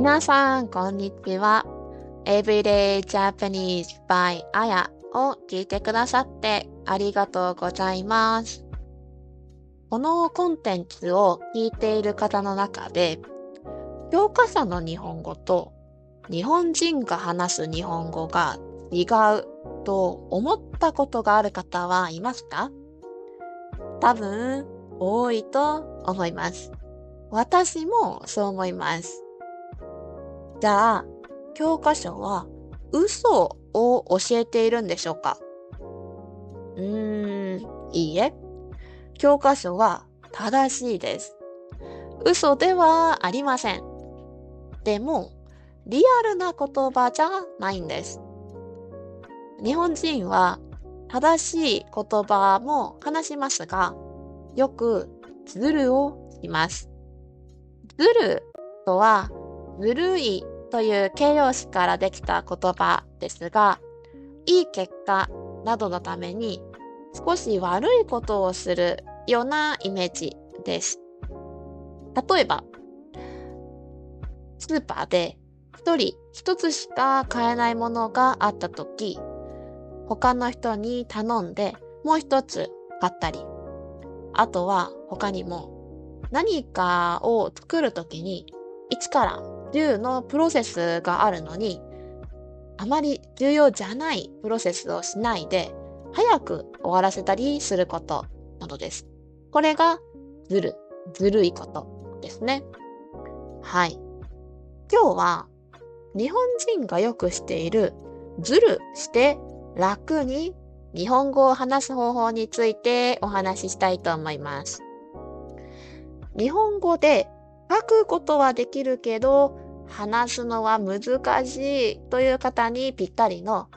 皆さん、こんにちは。Everyday Japanese by あやを聞いてくださってありがとうございます。このコンテンツを聞いている方の中で、教科書の日本語と日本人が話す日本語が違うと思ったことがある方はいますか？多分、多いと思います。私もそう思います。じゃあ、教科書は嘘を教えているんでしょうか？いいえ。教科書は正しいです。嘘ではありません。でも、リアルな言葉じゃないんです。日本人は正しい言葉も話しますが、よくズルをします。ズルとは、ずるいという形容詞からできた言葉ですが、いい結果などのために少し悪いことをするようなイメージです。例えば、スーパーで一つしか買えないものがあったとき、他の人に頼んでもう一つ買ったり、あとは他にも何かを作るときに1から10のプロセスがあるのに、あまり重要じゃないプロセスをしないで、早く終わらせたりすることなどです。これがずるいことですね。はい。今日は日本人がよくしているずるして楽に日本語を話す方法についてお話ししたいと思います。日本語で書くことはできるけど、話すのは難しいという方にぴったりの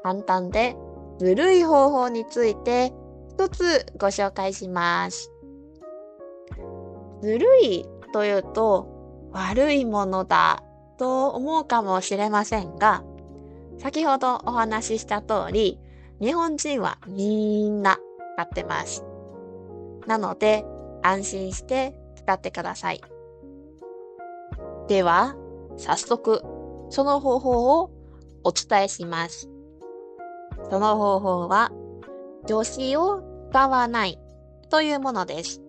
簡単でずるい方法について一つご紹介します。ずるいというと悪いものだと思うかもしれませんが、先ほどお話しした通り、日本人はみんな使ってます。なので安心して使ってください。では、早速、その方法をお伝えします。その方法は、助詞を使わないというものです。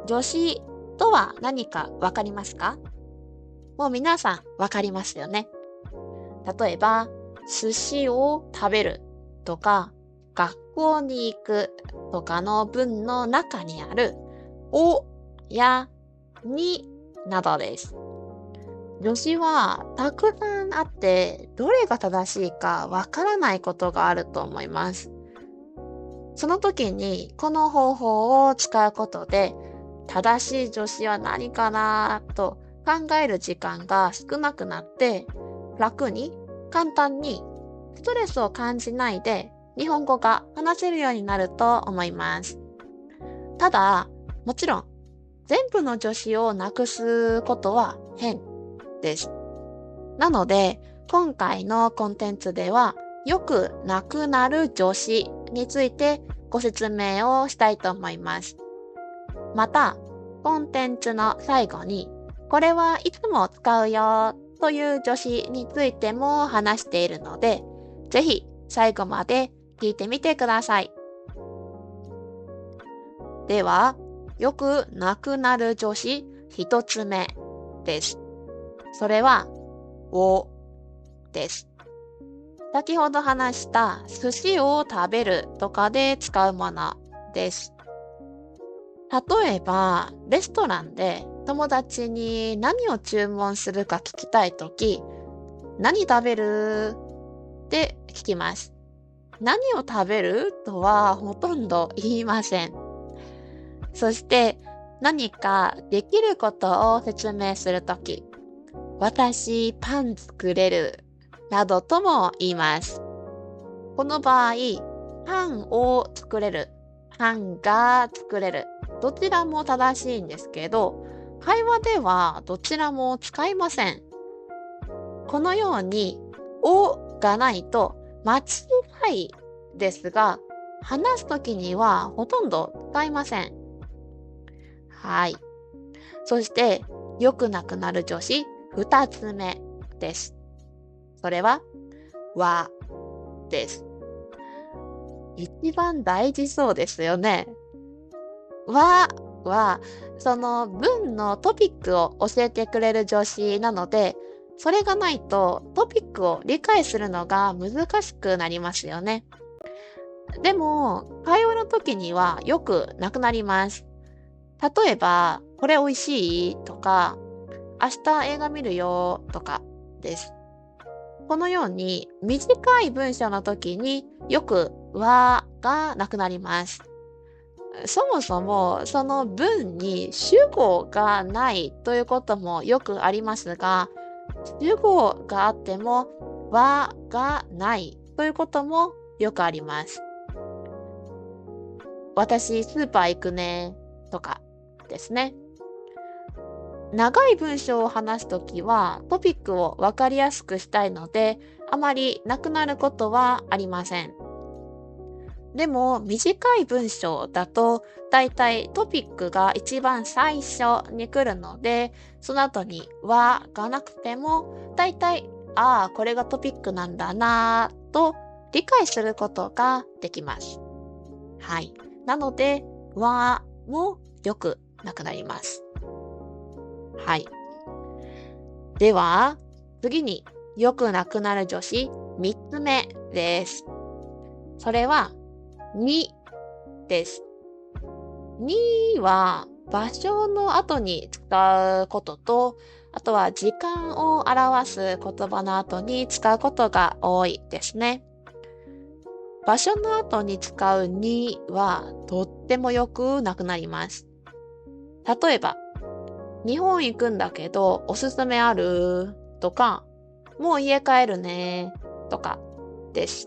助詞とは何かわかりますか？もう皆さんわかりますよね。例えば、寿司を食べるとか、学校に行くとかの文の中にあるおやになどです。助詞はたくさんあって、どれが正しいかわからないことがあると思います。その時にこの方法を使うことで、正しい助詞は何かなと考える時間が少なくなって、楽に簡単にストレスを感じないで日本語が話せるようになると思います。ただ、もちろん全部の助詞をなくすことは変です。なので、今回のコンテンツでは、よくなくなる助詞についてご説明をしたいと思います。また、コンテンツの最後に、これはいつも使うよという助詞についても話しているので、ぜひ最後まで聞いてみてください。では、よくなくなる助詞一つ目です。それは、をです。先ほど話した寿司を食べるとかで使うものです。例えば、レストランで友達に何を注文するか聞きたいとき、何食べるって聞きます。何を食べるとはほとんど言いません。そして何かできることを説明するとき、私パン作れるなどとも言います。この場合、パンを作れる、パンが作れる、どちらも正しいんですけど、会話ではどちらも使いません。このように、をがないと間違いですが、話すときにはほとんど使いません。はい。そして、良くなくなる助詞二つ目です。それは、はです。一番大事そうですよね。は、その文のトピックを教えてくれる助詞なので、それがないとトピックを理解するのが難しくなりますよね。でも、会話の時にはよくなくなります。例えば、これ美味しいとか、明日映画見るよとかです。このように短い文章の時によくはがなくなります。そもそもその文に主語がないということもよくありますが、主語があってもはがないということもよくあります。私スーパー行くねとかですね。長い文章を話すときはトピックをわかりやすくしたいので、あまりなくなることはありません。でも短い文章だとだいたいトピックが一番最初に来るので、その後にはがなくてもだいたいこれがトピックなんだなぁと理解することができます。はい。なので、はもよくなくなります。はい。では、次によくなくなる助詞3つ目です。それは、にです。には場所の後に使うことと、あとは時間を表す言葉の後に使うことが多いですね。場所の後に使うにはとってもよくなくなります。例えば、日本行くんだけどおすすめあるとか、もう家帰るねとかです。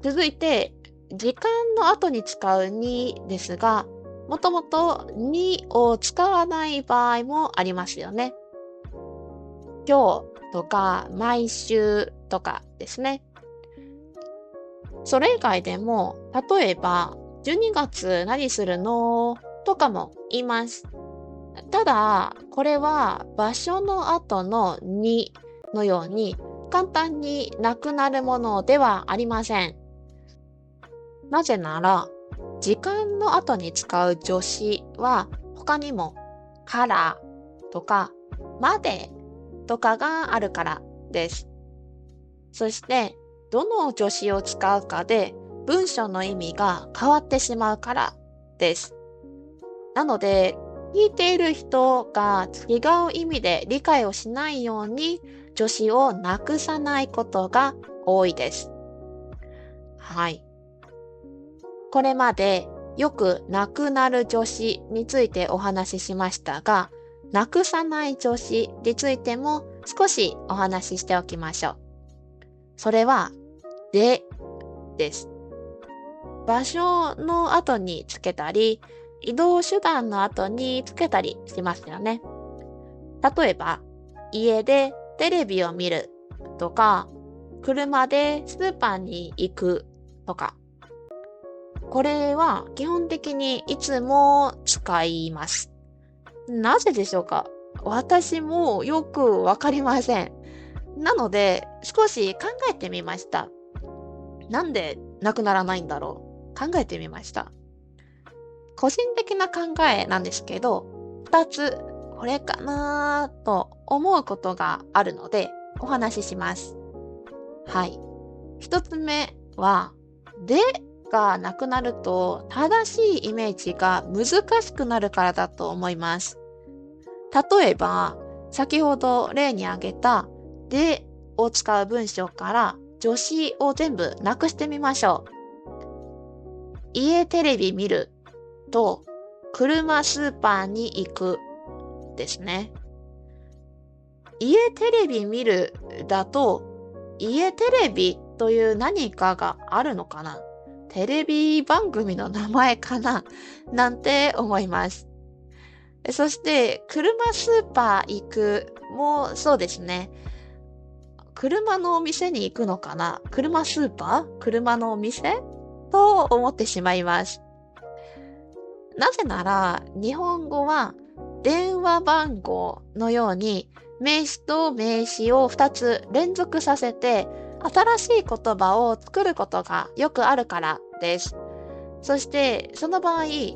続いて、時間の後に使うにですが、もともとにを使わない場合もありますよね。今日とか毎週とかですね。それ以外でも、例えば、12月何するのとかも言います。ただ、これは場所の後のにのように簡単になくなるものではありません。なぜなら、時間の後に使う助詞は他にもからとかまでとかがあるからです。そして、どの助詞を使うかで文章の意味が変わってしまうからです。なので、聞いている人が違う意味で理解をしないように助詞をなくさないことが多いです。はい。これまでよくなくなる助詞についてお話ししましたが、なくさない助詞についても少しお話ししておきましょう。それは、です。場所の後につけたり、移動手段の後につけたりしますよね。例えば、家でテレビを見るとか、車でスーパーに行くとか。これは基本的にいつも使います。なぜでしょうか？私もよくわかりません。なので、少し考えてみました。なんでなくならないんだろう？考えてみました。個人的な考えなんですけど、二つ、これかなと思うことがあるので、お話しします。はい。一つ目は、でがなくなると、正しいイメージが難しくなるからだと思います。例えば、先ほど例に挙げた、でを使う文章から助詞を全部なくしてみましょう。家テレビ見ると、車スーパーに行くですね。家テレビ見るだと、家テレビという何かがあるのかな？テレビ番組の名前かな？なんて思います。そして、車スーパー行くもそうですね。車のお店に行くのかな？車スーパー？車のお店？と思ってしまいます。なぜなら、日本語は電話番号のように名詞と名詞を2つ連続させて新しい言葉を作ることがよくあるからです。そしてその場合、2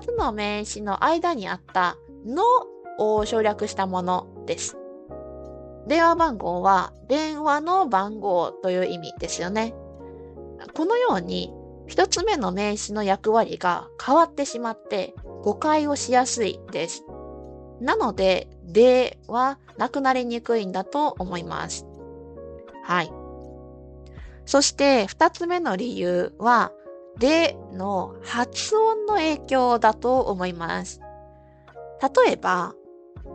つの名詞の間にあったのを省略したものです。電話番号は電話の番号という意味ですよね。このように一つ目の名詞の役割が変わってしまって誤解をしやすいです。なので、ではなくなりにくいんだと思います。はい。そして二つ目の理由は、での発音の影響だと思います。例えば、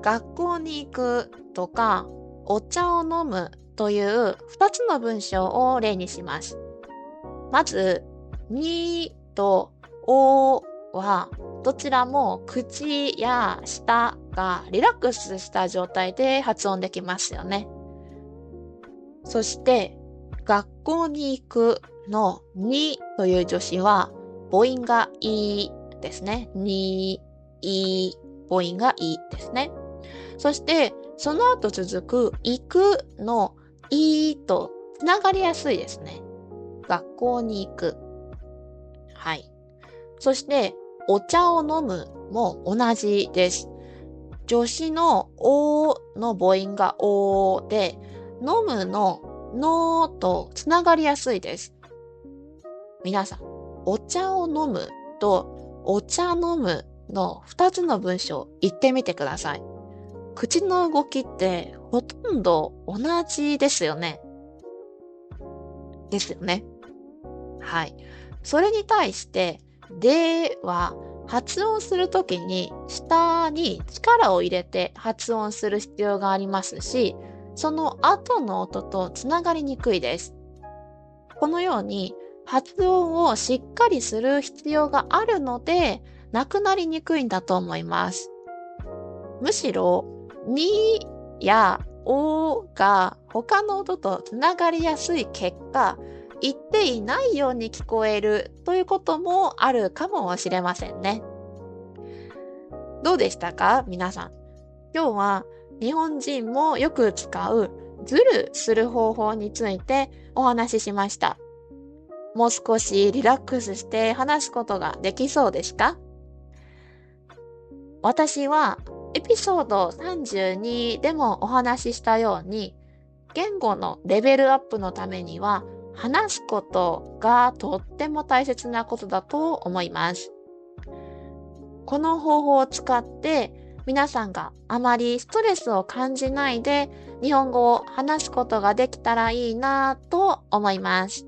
学校に行くとか、お茶を飲むという2つの文章を例にします。まず、にとおはどちらも口や舌がリラックスした状態で発音できますよね。そして、学校に行くのにという助詞は母音がいですね。に、い、母音がいですね。そして、その後続く行くのいとつながりやすいですね。学校に行く。はい。そして、お茶を飲むも同じです。助詞のおの母音がおで、飲むののとつながりやすいです。皆さん、お茶を飲むとお茶飲むの2つの文章言ってみてください。口の動きってほとんど同じですよね。ですよね。はい。それに対して、では発音するときに下に力を入れて発音する必要がありますし、その後の音とつながりにくいです。このように発音をしっかりする必要があるので、なくなりにくいんだと思います。むしろ、にやおが他の音とつながりやすい結果、言っていないように聞こえるということもあるかもしれませんね。どうでしたか皆さん。今日は日本人もよく使うズルする方法についてお話ししました。もう少しリラックスして話すことができそうですか？私はエピソード32でもお話ししたように、言語のレベルアップのためには話すことがとっても大切なことだと思います。この方法を使って皆さんがあまりストレスを感じないで日本語を話すことができたらいいなと思います。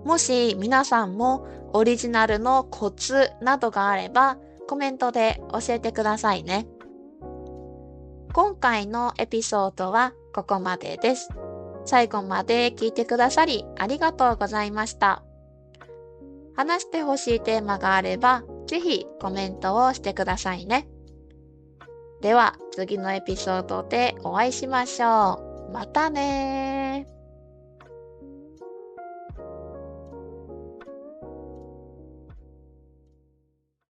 もし皆さんもオリジナルのコツなどがあればコメントで教えてくださいね。今回のエピソードはここまでです。最後まで聞いてくださりありがとうございました。話してほしいテーマがあればぜひコメントをしてくださいね。では次のエピソードでお会いしましょう。またねー。